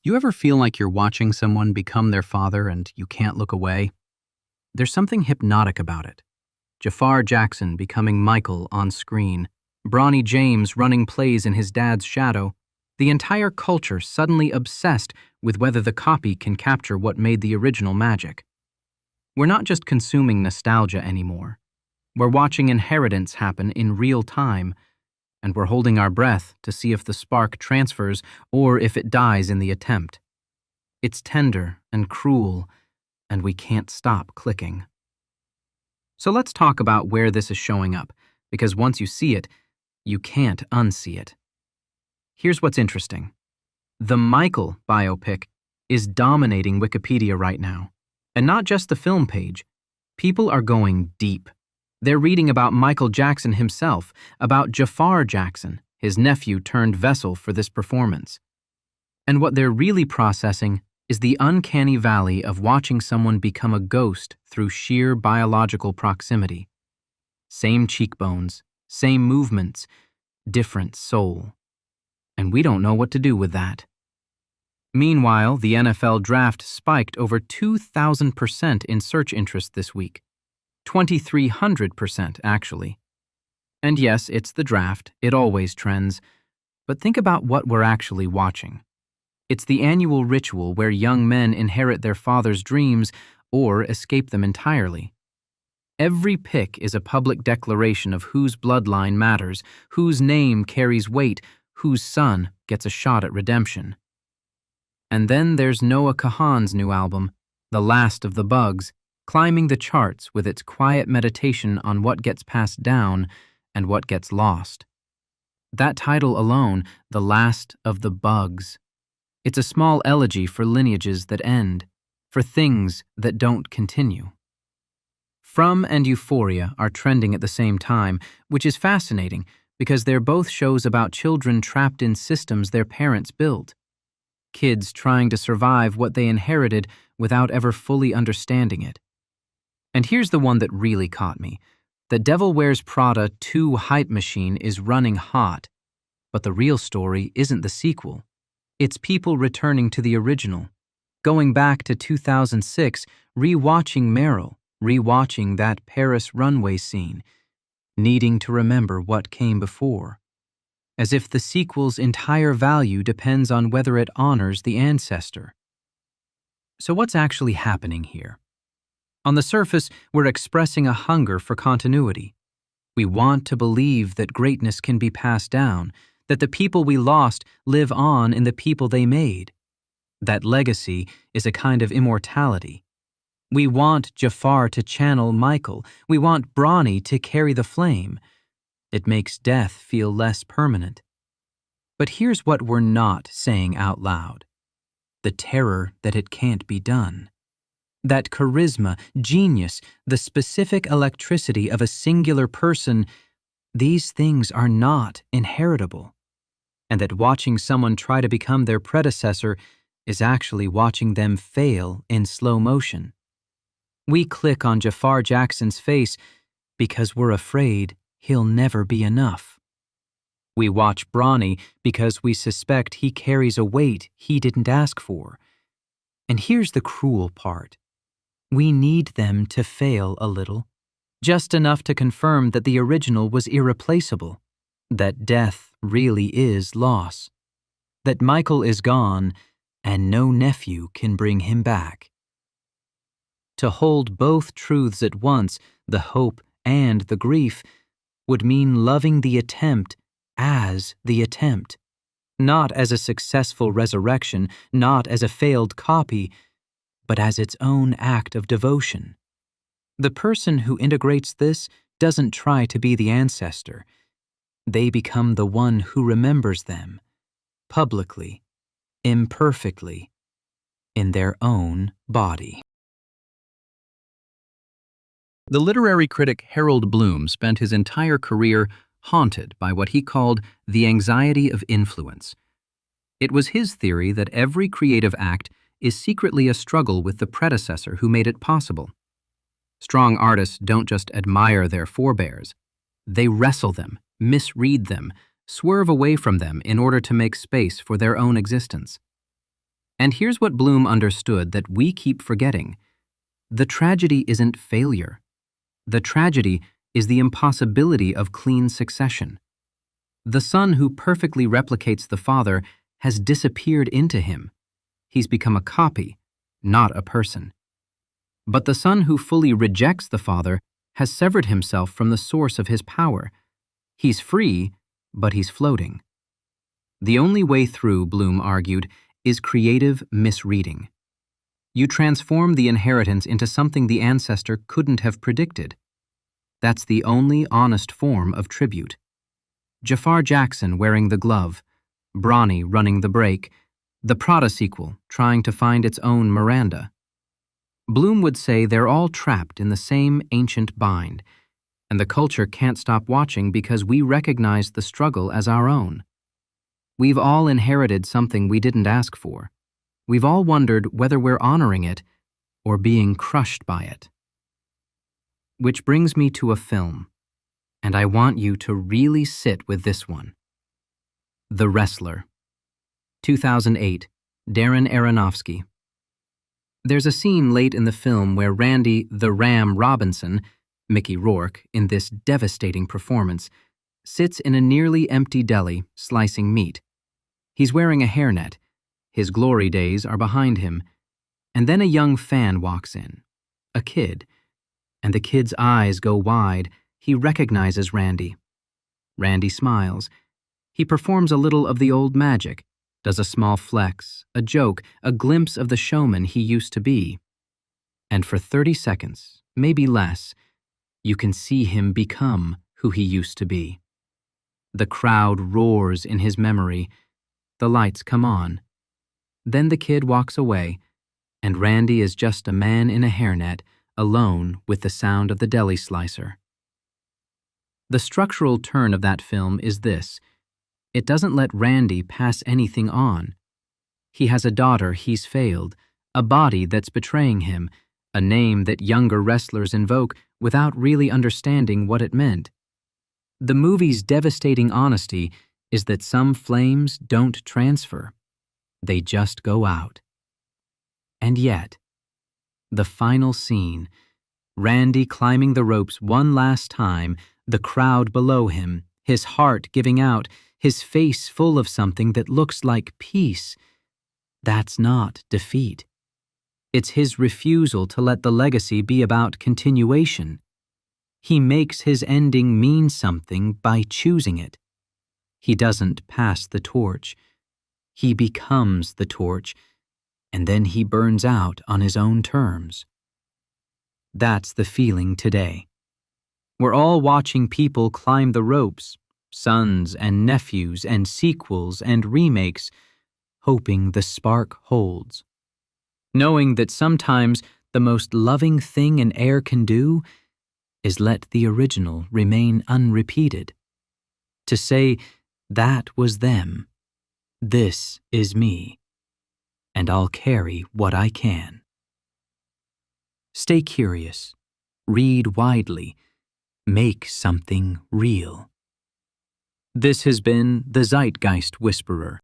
You ever feel like you're watching someone become their father and you can't look away? There's something hypnotic about it. Jaafar Jackson becoming Michael on screen, Bronny James running plays in his dad's shadow, the entire culture suddenly obsessed with whether the copy can capture what made the original magic. We're not just consuming nostalgia anymore. We're watching inheritance happen in real time, and we're holding our breath to see if the spark transfers or if it dies in the attempt. It's tender and cruel, and we can't stop clicking. So let's talk about where this is showing up, because once you see it, you can't unsee it. Here's what's interesting. The Michael biopic is dominating Wikipedia right now, and not just the film page. People are going deep. They're reading about Michael Jackson himself, about Jaafar Jackson, his nephew turned vessel for this performance. And what they're really processing is the uncanny valley of watching someone become a ghost through sheer biological proximity. Same cheekbones, same movements, different soul. And we don't know what to do with that. Meanwhile, the NFL draft spiked over 2,000% in search interest this week. 2,300% actually. And yes, it's the draft, it always trends, but think about what we're actually watching. It's the annual ritual where young men inherit their father's dreams or escape them entirely. Every pick is a public declaration of whose bloodline matters, whose name carries weight, whose son gets a shot at redemption. And then there's Noah Kahan's new album, The Last of the Bugs, climbing the charts with its quiet meditation on what gets passed down and what gets lost. That title alone, The Last of the Bugs, it's a small elegy for lineages that end, for things that don't continue. From and Euphoria are trending at the same time, which is fascinating because they're both shows about children trapped in systems their parents built. Kids trying to survive what they inherited without ever fully understanding it. And here's the one that really caught me. The Devil Wears Prada 2 hype machine is running hot, but the real story isn't the sequel. It's people returning to the original, going back to 2006, rewatching Meryl, rewatching that Paris runway scene, needing to remember what came before, as if the sequel's entire value depends on whether it honors the ancestor. So what's actually happening here? On the surface, we're expressing a hunger for continuity. We want to believe that greatness can be passed down, that the people we lost live on in the people they made. That legacy is a kind of immortality. We want Jaafar to channel Michael. We want Bronny to carry the flame. It makes death feel less permanent. But here's what we're not saying out loud. The terror that it can't be done. That charisma, genius, the specific electricity of a singular person, these things are not inheritable. And that watching someone try to become their predecessor is actually watching them fail in slow motion. We click on Jaafar Jackson's face because we're afraid he'll never be enough. We watch Bronny because we suspect he carries a weight he didn't ask for. And here's the cruel part. We need them to fail a little, just enough to confirm that the original was irreplaceable, that death really is loss, that Michael is gone and no nephew can bring him back. To hold both truths at once, the hope and the grief, would mean loving the attempt as the attempt, not as a successful resurrection, not as a failed copy, but as its own act of devotion. The person who integrates this doesn't try to be the ancestor. They become the one who remembers them, publicly, imperfectly, in their own body. The literary critic Harold Bloom spent his entire career haunted by what he called the anxiety of influence. It was his theory that every creative act is secretly a struggle with the predecessor who made it possible. Strong artists don't just admire their forebears. They wrestle them, misread them, swerve away from them in order to make space for their own existence. And here's what Bloom understood that we keep forgetting. The tragedy isn't failure. The tragedy is the impossibility of clean succession. The son who perfectly replicates the father has disappeared into him. He's become a copy, not a person. But the son who fully rejects the father has severed himself from the source of his power. He's free, but he's floating. The only way through, Bloom argued, is creative misreading. You transform the inheritance into something the ancestor couldn't have predicted. That's the only honest form of tribute. Jaafar Jackson wearing the glove, Bronny running the break, the Prada sequel trying to find its own Miranda. Bloom would say they're all trapped in the same ancient bind, and the culture can't stop watching because we recognize the struggle as our own. We've all inherited something we didn't ask for. We've all wondered whether we're honoring it or being crushed by it. Which brings me to a film, and I want you to really sit with this one. The Wrestler. 2008, Darren Aronofsky. There's a scene late in the film where Randy "the Ram" Robinson, Mickey Rourke, in this devastating performance, sits in a nearly empty deli slicing meat. He's wearing a hairnet. His glory days are behind him. And then a young fan walks in, a kid, and the kid's eyes go wide. He recognizes Randy. Randy smiles. He performs a little of the old magic, does a small flex, a joke, a glimpse of the showman he used to be. And for 30 seconds, maybe less, you can see him become who he used to be. The crowd roars in his memory. The lights come on. Then the kid walks away, and Randy is just a man in a hairnet, alone with the sound of the deli slicer. The structural turn of that film is this. It doesn't let Randy pass anything on. He has a daughter he's failed, a body that's betraying him, a name that younger wrestlers invoke without really understanding what it meant. The movie's devastating honesty is that some flames don't transfer. They just go out. And yet, the final scene, Randy climbing the ropes one last time, the crowd below him, his heart giving out, his face full of something that looks like peace. That's not defeat. It's his refusal to let the legacy be about continuation. He makes his ending mean something by choosing it. He doesn't pass the torch. He becomes the torch, and then he burns out on his own terms. That's the feeling today. We're all watching people climb the ropes, sons and nephews and sequels and remakes, hoping the spark holds. Knowing that sometimes the most loving thing an heir can do is let the original remain unrepeated. To say, that was them, this is me, and I'll carry what I can. Stay curious, read widely, make something real. This has been the Zeitgeist Whisperer.